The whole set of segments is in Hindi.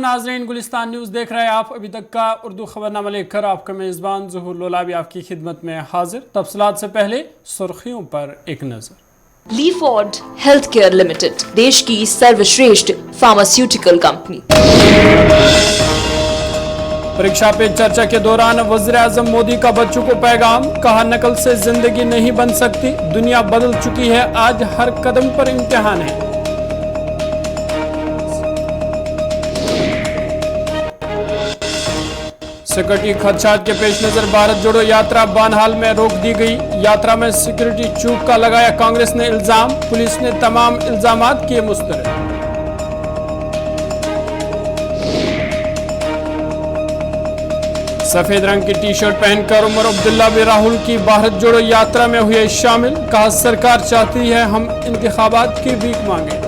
नाज़रीन, गुलिस्तान न्यूज़ देख रहे हैं आप। अभी तक का उर्दू खबरनामा लेकर आपका मेज़बान ज़हूर लोला भी आपकी खिदमत में हाजिर। तफसीलात से पहले सुर्खियों पर एक नज़र। ली फॉर्ड हेल्थ केयर लिमिटेड, देश की सर्वश्रेष्ठ फार्मास्यूटिकल कंपनी। परीक्षा पे चर्चा के दौरान वज़ीर-ए-आज़म मोदी का बच्चों को पैगाम, कहा नकल से जिंदगी नहीं बन सकती, दुनिया बदल चुकी है, आज हर कदम पर इम्तिहान है। सिक्योरिटी खदशात के पेश नजर भारत जोड़ो यात्रा बानहाल में रोक दी गई। यात्रा में सिक्योरिटी चूक का लगाया कांग्रेस ने इल्जाम, पुलिस ने तमाम इल्जामात किए मुस्तरद। सफेद रंग की टी शर्ट पहनकर उमर अब्दुल्ला भी राहुल की भारत जोड़ो यात्रा में हुए शामिल, कहा सरकार चाहती है हम इंतखाबात की भीख मांगे।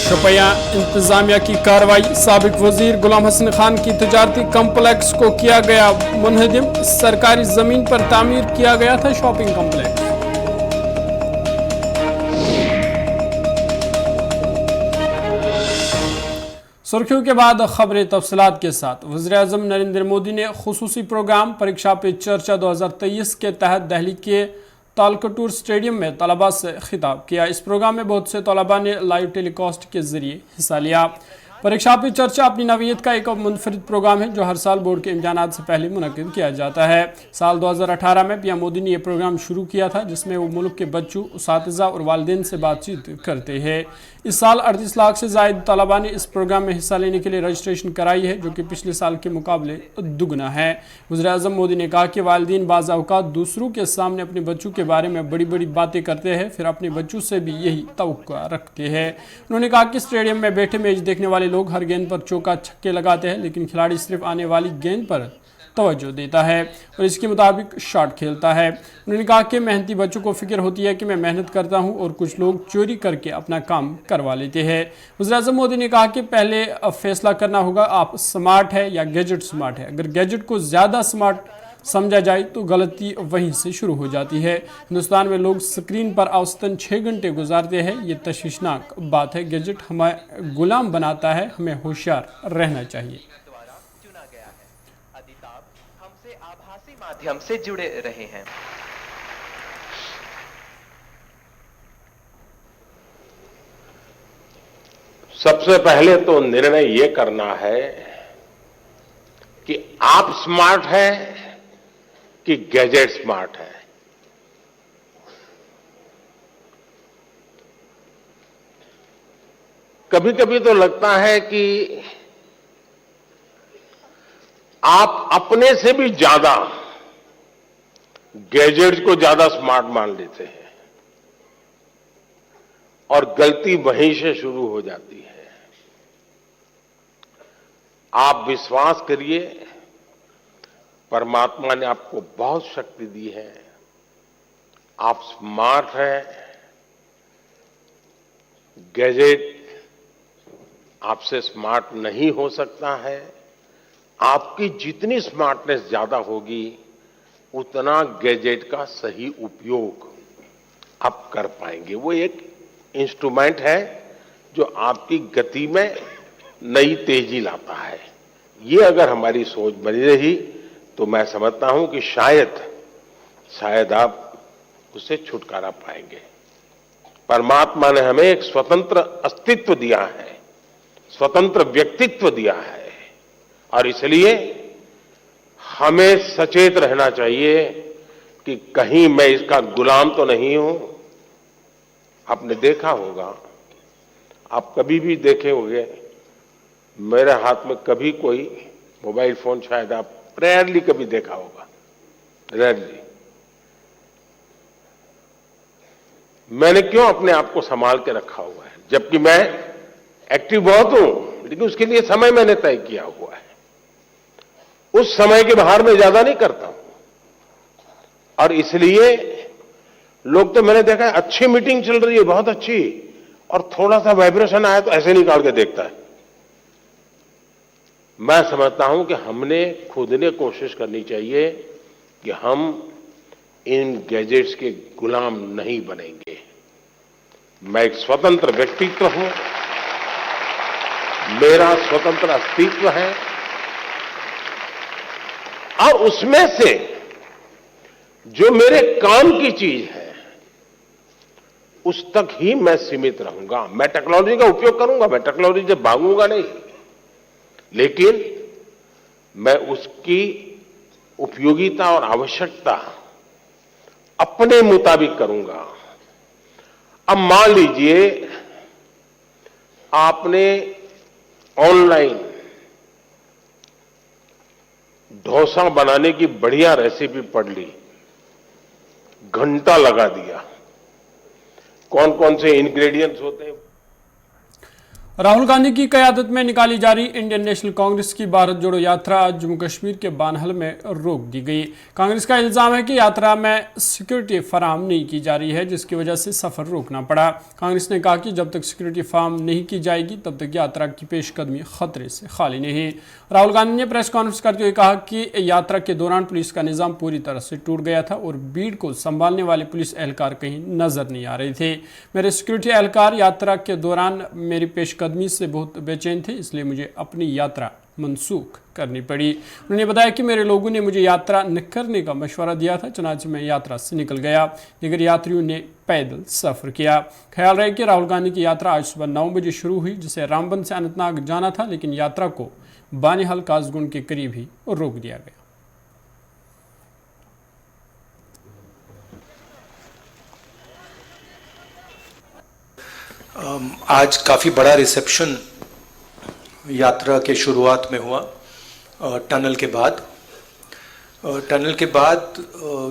शुपिया इंतजामिया की कार्रवाई, साबिक वजीर गुलाम हसन खान की तजारती कम्प्लेक्स को किया गया मुनहदिम, सरकारी जमीन पर तामीर किया गया था शॉपिंग कम्प्लेक्स। सुर्खियों के बाद खबरें तफसीलात के साथ। वज़ीर-ए-आज़म नरेंद्र मोदी ने खुसूसी प्रोग्राम परीक्षा पे चर्चा 2023 के तहत दिल्ली के तालकटोर स्टेडियम में तलबा से खिताब किया। इस प्रोग्राम में बहुत से तलबा ने लाइव टेलीकास्ट के जरिए हिस्सा लिया। परीक्षा पे चर्चा अपनी नवीयत का एक मुनफरिद प्रोग्राम है जो हर साल बोर्ड के इम्तिहानात से पहले मुनक्किद किया जाता है। साल 2018 में पीएम मोदी ने यह प्रोग्राम शुरू किया था जिसमें वो मुल्क के बच्चों, उसातिज़ा और वालिदैन से बातचीत करते हैं। इस साल 38 लाख से ज़ायद तलबा ने इस प्रोग्राम में हिस्सा लेने के लिए रजिस्ट्रेशन कराई है, जो कि पिछले साल के मुकाबले दुगना है। वज़ीर-ए-आज़म मोदी ने कहा कि वालिदैन बाज़ औक़ात दूसरों के सामने अपने बच्चों के बारे में बड़ी बड़ी बातें करते हैं, फिर अपने बच्चों से भी यही तवक्को रखते हैं। उन्होंने कहा कि स्टेडियम में बैठे मैच देखने वाले लोग हर गेंद पर चौका छक्के लगाते हैं, लेकिन खिलाड़ी सिर्फ आने वाली गेंद पर तवज्जो देता है और इसके मुताबिक शॉट खेलता है। उन्होंने कहा कि मेहनती बच्चों को फिक्र होती है कि मैं मेहनत करता हूं और कुछ लोग चोरी करके अपना काम करवा लेते हैं। वज़ीर-ए-आज़म मोदी ने कहा कि पहले फैसला करना होगा आप स्मार्ट है या गैजेट स्मार्ट है। अगर गैजेट को ज़्यादा स्मार्ट समझा जाए तो गलती वहीं से शुरू हो जाती है। हिंदुस्तान में लोग स्क्रीन पर औसतन 6 घंटे गुजारते हैं, ये तशवीशनाक बात है। गैजेट हमें गुलाम बनाता है, हमें होशियार रहना चाहिए। हमसे आभासी माध्यम से जुड़े रहे हैं। सबसे पहले तो निर्णय ये करना है कि आप स्मार्ट हैं कि गैजेट स्मार्ट है। कभी कभी तो लगता है कि आप अपने से भी ज्यादा गैजेट्स को ज्यादा स्मार्ट मान लेते हैं और गलती वहीं से शुरू हो जाती है। आप विश्वास करिए, परमात्मा ने आपको बहुत शक्ति दी है, आप स्मार्ट हैं। गैजेट आपसे स्मार्ट नहीं हो सकता है। आपकी जितनी स्मार्टनेस ज्यादा होगी उतना गैजेट का सही उपयोग आप कर पाएंगे। वो एक इंस्ट्रूमेंट है जो आपकी गति में नई तेजी लाता है। ये अगर हमारी सोच बनी रही तो मैं समझता हूं कि शायद आप उससे छुटकारा पाएंगे। परमात्मा ने हमें एक स्वतंत्र अस्तित्व दिया है, स्वतंत्र व्यक्तित्व दिया है और इसलिए हमें सचेत रहना चाहिए कि कहीं मैं इसका गुलाम तो नहीं हूं। आपने देखा होगा, आप कभी भी देखे होंगे, मेरे हाथ में कभी कोई मोबाइल फोन शायद आप रेयरली कभी देखा होगा, रेयरली। मैंने क्यों अपने आप को संभाल के रखा हुआ है, जबकि मैं एक्टिव बहुत हूं, लेकिन उसके लिए समय मैंने तय किया हुआ है। उस समय के बाहर मैं ज्यादा नहीं करता हूं और इसलिए लोग तो मैंने देखा है, अच्छी मीटिंग चल रही है, बहुत अच्छी, और थोड़ा सा वाइब्रेशन आया तो ऐसे निकाल के देखता है। मैं समझता हूं कि हमने खुद ने कोशिश करनी चाहिए कि हम इन गैजेट्स के गुलाम नहीं बनेंगे। मैं एक स्वतंत्र व्यक्तित्व हूं, मेरा स्वतंत्र अस्तित्व है और उसमें से जो मेरे काम की चीज है उस तक ही मैं सीमित रहूंगा। मैं टेक्नोलॉजी का उपयोग करूंगा, मैं टेक्नोलॉजी से भागूंगा नहीं, लेकिन मैं उसकी उपयोगिता और आवश्यकता अपने मुताबिक करूंगा। अब मान लीजिए आपने ऑनलाइन डोसा बनाने की बढ़िया रेसिपी पढ़ ली, घंटा लगा दिया, कौन कौन से इंग्रेडिएंट्स होते हैं। राहुल गांधी की क़यादत में निकाली जा रही इंडियन नेशनल कांग्रेस की भारत जोड़ो यात्रा आज जम्मू कश्मीर के बानहल में रोक दी गई। कांग्रेस का इल्जाम है कि यात्रा में सिक्योरिटी फराहम नहीं की जा रही है, जिसकी वजह से सफर रोकना पड़ा। कांग्रेस ने कहा कि जब तक सिक्योरिटी फराहम नहीं की जाएगी तब तक यात्रा की पेशकदमी खतरे से खाली नहीं। राहुल गांधी ने प्रेस कॉन्फ्रेंस करते हुए कहा कि यात्रा के दौरान पुलिस का निजाम पूरी तरह से टूट गया था और भीड़ को संभालने वाले पुलिस एहलकार कहीं नजर नहीं आ रहे थे। मेरे सिक्योरिटी एहलकार यात्रा के दौरान मेरी पेशकदमी से बहुत बेचैन थे, इसलिए मुझे अपनी यात्रा मनसूख करनी पड़ी। उन्होंने बताया कि मेरे लोगों ने मुझे यात्रा न करने का मशवरा दिया था, चुनाच मैं यात्रा से निकल गया। दीगर यात्रियों ने पैदल सफर किया। ख्याल रहे कि राहुल गांधी की यात्रा आज सुबह 9 बजे शुरू हुई, जिसे रामबन से अनंतनाग जाना था, लेकिन यात्रा को बानिहाल कासगुंड के करीब ही रोक दिया गया। आज काफ़ी बड़ा रिसेप्शन यात्रा के शुरुआत में हुआ टनल के बाद। टनल के बाद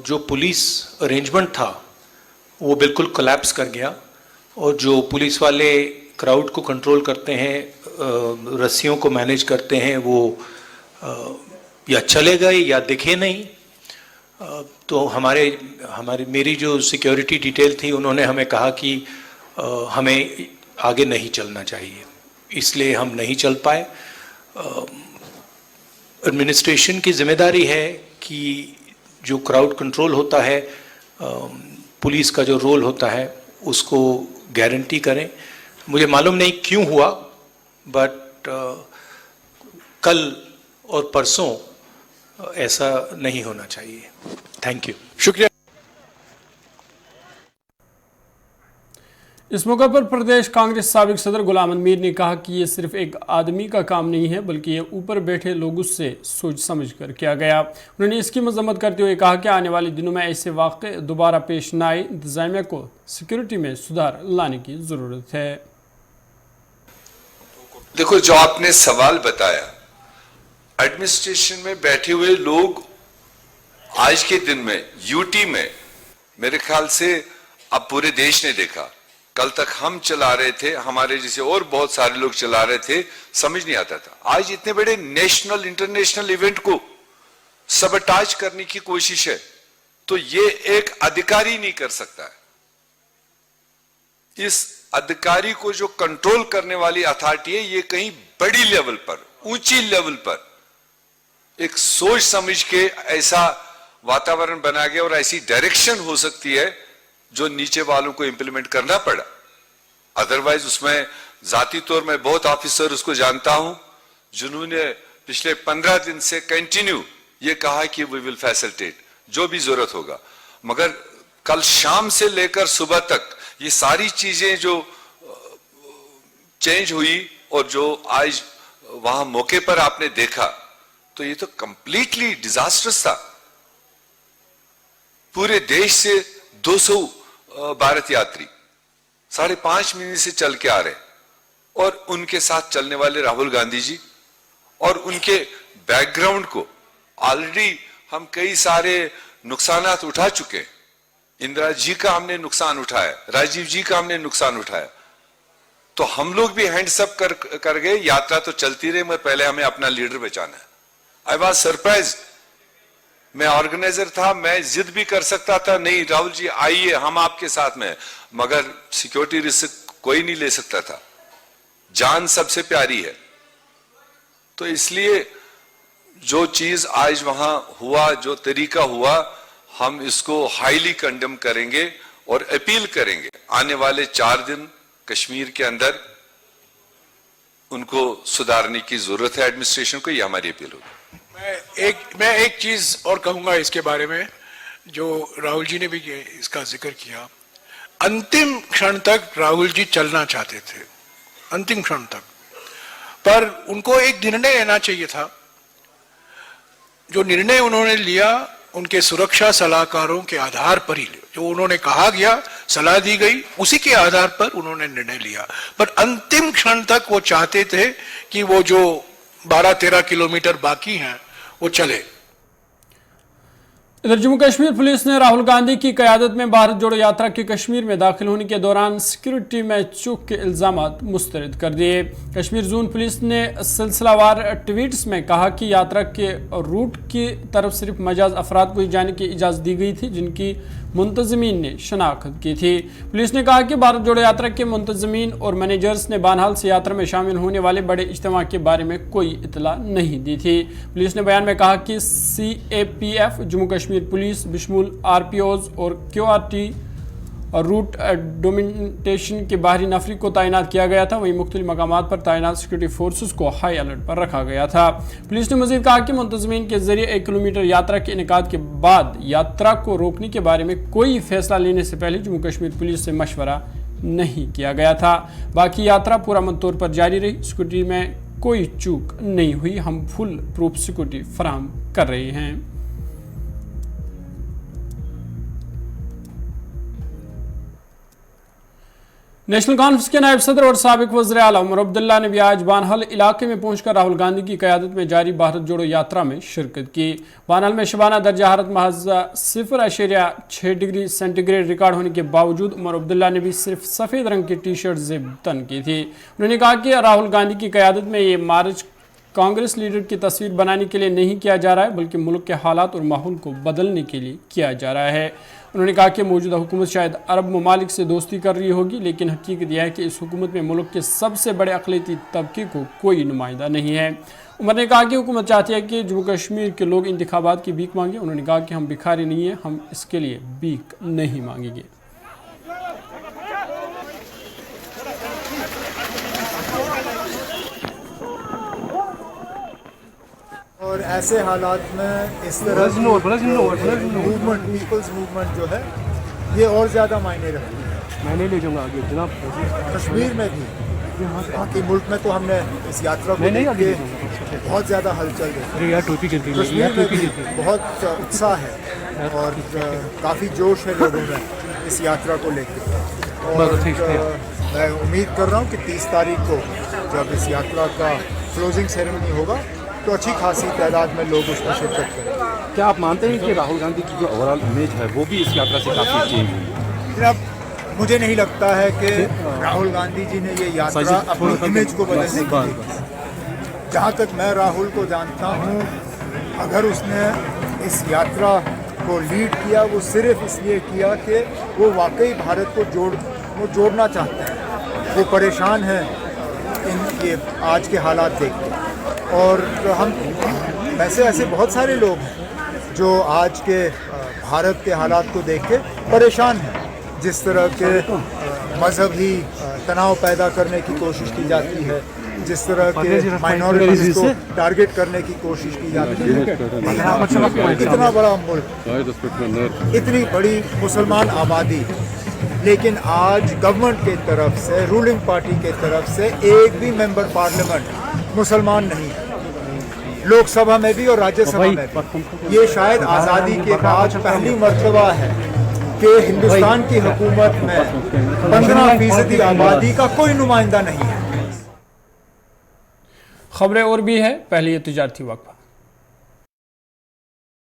जो पुलिस अरेंजमेंट था वो बिल्कुल कोलैप्स कर गया और जो पुलिस वाले क्राउड को कंट्रोल करते हैं, रस्सियों को मैनेज करते हैं, वो या चले गए या दिखे नहीं। तो मेरी जो सिक्योरिटी डिटेल थी उन्होंने हमें कहा कि हमें आगे नहीं चलना चाहिए, इसलिए हम नहीं चल पाए। एडमिनिस्ट्रेशन की जिम्मेदारी है कि जो क्राउड कंट्रोल होता है, पुलिस का जो रोल होता है, उसको गारंटी करें। मुझे मालूम नहीं क्यों हुआ, बट कल और परसों ऐसा नहीं होना चाहिए। थैंक यू, शुक्रिया। इस मौके पर प्रदेश कांग्रेस साबिक सदर गुलाम अमीर ने कहा कि ये सिर्फ एक आदमी का काम नहीं है, बल्कि ये ऊपर बैठे लोगों से सोच समझ कर किया गया। उन्होंने इसकी मजम्मत करते हुए कहा कि आने वाले दिनों में ऐसे वाक़े दोबारा पेश न आए, इंतजामिया को सिक्योरिटी में सुधार लाने की ज़रूरत है। देखो, जो आपने सवाल बताया, एडमिनिस्ट्रेशन में बैठे हुए लोग आज के दिन में यूटी में मेरे ख्याल से अब पूरे देश ने देखा। कल तक हम चला रहे थे, हमारे जैसे और बहुत सारे लोग चला रहे थे, समझ नहीं आता था। आज इतने बड़े नेशनल इंटरनेशनल इवेंट को सबटाज करने की कोशिश है, तो ये एक अधिकारी नहीं कर सकता है। इस अधिकारी को जो कंट्रोल करने वाली अथॉरिटी है, ये कहीं बड़ी लेवल पर, ऊंची लेवल पर एक सोच समझ के ऐसा वातावरण बना गया और ऐसी डायरेक्शन हो सकती है जो नीचे वालों को इंप्लीमेंट करना पड़ा। अदरवाइज उसमें जाती तौर में बहुत ऑफिसर उसको जानता हूं जिन्होंने पिछले 15 दिन से कंटिन्यू ये कहा कि वी विल फैसिलिटेट जो भी जरूरत होगा, मगर कल शाम से लेकर सुबह तक ये सारी चीजें जो चेंज हुई और जो आज वहां मौके पर आपने देखा, तो ये तो कंप्लीटली डिजास्टर्स था। पूरे देश से 200 भारत यात्री 5.5 महीने से चल के आ रहे, और उनके साथ चलने वाले राहुल गांधी जी और उनके बैकग्राउंड को ऑलरेडी हम कई सारे नुकसानात उठा चुके हैं। इंदिरा जी का हमने नुकसान उठाया, राजीव जी का हमने नुकसान उठाया, तो हम लोग भी हैंड्स अप कर गए। यात्रा तो चलती रही, मगर पहले हमें अपना लीडर बचाना है। आई वॉज सरप्राइज, मैं ऑर्गेनाइजर था, मैं जिद भी कर सकता था, नहीं राहुल जी आइए, हम आपके साथ में, मगर सिक्योरिटी रिस्क कोई नहीं ले सकता था। जान सबसे प्यारी है, तो इसलिए जो चीज आज वहां हुआ, जो तरीका हुआ, हम इसको हाईली कंडेम करेंगे और अपील करेंगे आने वाले 4 दिन कश्मीर के अंदर उनको सुधारने की जरूरत है एडमिनिस्ट्रेशन को। ये हमारी अपील होगी। मैं एक चीज और कहूंगा इसके बारे में, जो राहुल जी ने भी इसका जिक्र किया। अंतिम क्षण तक राहुल जी चलना चाहते थे, अंतिम क्षण तक, पर उनको एक निर्णय लेना चाहिए था। जो निर्णय उन्होंने लिया उनके सुरक्षा सलाहकारों के आधार पर ही लिया। जो उन्होंने कहा गया, सलाह दी गई, उसी के आधार पर उन्होंने निर्णय लिया। पर अंतिम क्षण तक वो चाहते थे कि वो जो 12-13 किलोमीटर बाकी हैं वो चले। इधर जम्मू कश्मीर पुलिस ने राहुल गांधी की क़यादत में भारत जोड़ो यात्रा के कश्मीर में दाखिल होने के दौरान सिक्योरिटी में चूक के इल्जामात मुस्तरद कर दिए। कश्मीर जोन पुलिस ने सिलसिलावार ट्वीट्स में कहा कि यात्रा के रूट की तरफ सिर्फ मजाज अफराद को ही जाने की इजाज़त दी गई थी जिनकी मुंतज़मीन ने शनाख्त की थी। पुलिस ने कहा कि भारत जोड़ो यात्रा के मुंतज़मीन और मैनेजर्स ने बानहाल से यात्रा में शामिल होने वाले बड़े इज्तिमा के बारे में कोई इतला नहीं दी थी। पुलिस ने बयान में कहा कि CAPF जम्मू कश्मीर पुलिस बिशमुल RPOs और QRT और रूट डोमिनेशन के बाहरी नफरी को तैनात किया गया था। वहीं मुख्तलिफ मकामात पर तैनात सिक्योरिटी फोर्सेस को हाई अलर्ट पर रखा गया था। पुलिस ने मजीद कहा कि मुंतज़मीन के जरिए 1 किलोमीटर यात्रा के इनेकाद के बाद यात्रा को रोकने के बारे में कोई फैसला लेने से पहले जम्मू कश्मीर पुलिस से मशवरा नहीं किया गया था। बाकी यात्रा पुरअमन तौर पर जारी रही। सिक्योरिटी में कोई चूक नहीं हुई। हम फुल प्रूफ सिक्योरिटी फराहम कर रहे हैं। नेशनल कॉन्फ्रेंस के नायब सदर और साबिक वज़ीर आला उमर अब्दुल्ला ने भी आज बानहल इलाके में पहुंचकर राहुल गांधी की क़यादत में जारी भारत जोड़ो यात्रा में शिरकत की। बानहल में शबाना दर्जा हरारत महज 0.6 डिग्री सेंटीग्रेड रिकॉर्ड होने के बावजूद उमर अब्दुल्ला ने भी सिर्फ सफ़ेद रंग की टी-शर्ट ज़ेब तन की थी। उन्होंने कहा कि राहुल गांधी की क़यादत में ये मार्च कांग्रेस लीडर की तस्वीर बनाने के लिए नहीं किया जा रहा है बल्कि मुल्क के हालात और माहौल को बदलने के लिए किया जा रहा है। उन्होंने कहा कि मौजूदा हुकूमत शायद अरब ममालिक से दोस्ती कर रही होगी, लेकिन हकीकत यह है कि इस हुकूमत में मुल्क के सबसे बड़े अक़लियती तबके को कोई नुमाइंदा नहीं है। उमर ने कहा कि हुकूमत चाहती है कि जम्मू कश्मीर के लोग इंतखाबात की भीख मांगे। उन्होंने कहा कि हम भिखारी नहीं हैं, हम इसके लिए भीख नहीं मांगेंगे। और ऐसे हालात में इस तरह मूवमेंट, पीपल्स मूवमेंट जो है ये और ज़्यादा मायने रखती है। मैंने ले जाऊंगा आगे जनाब। कश्मीर में भी, बाकी मुल्क में तो हमने इस यात्रा को देख के बहुत ज़्यादा हलचल देखी। कश्मीर में भी बहुत उत्साह है और काफ़ी जोश है लोगों में इस यात्रा को लेकर। और मैं उम्मीद कर रहा हूँ कि 30 तारीख को जब इस यात्रा का क्लोजिंग सेरेमनी होगा तो अच्छी खासी तादाद में लोग उसमें शिरकत करें। क्या आप मानते हैं कि राहुल गांधी की जो ओवरऑल इमेज है वो भी इस यात्रा से काफ़ी चेंज हुई? जनाब, मुझे नहीं लगता है कि राहुल गांधी जी ने ये यात्रा अपनी इमेज को बदलने के लिए, जहाँ तक मैं राहुल को जानता हूँ, अगर उसने इस यात्रा को लीड किया वो सिर्फ इसलिए किया कि वो वाकई भारत को जोड़ना चाहते हैं। वो परेशान हैं ये आज के हालात देख के। और हम वैसे ऐसे बहुत सारे लोग हैं जो आज के भारत के हालात को देख के परेशान हैं। जिस तरह के मजहबी तनाव पैदा करने की कोशिश की जाती है, जिस तरह के माइनॉरिटीज़ को टारगेट करने की कोशिश की जाती है। इतना बड़ा मुल्क, इतनी बड़ी मुसलमान आबादी, लेकिन आज गवर्नमेंट के तरफ से, रूलिंग पार्टी के तरफ से एक भी मेंबर पार्लियामेंट मुसलमान नहीं है, लोकसभा में भी और राज्यसभा में भी। ये शायद आज़ादी के बाद पहली मर्तबा है कि हिंदुस्तान की हुकूमत में 15% आबादी का कोई नुमाइंदा नहीं है। खबरें और भी है, पहले ये तिजारती वक्त।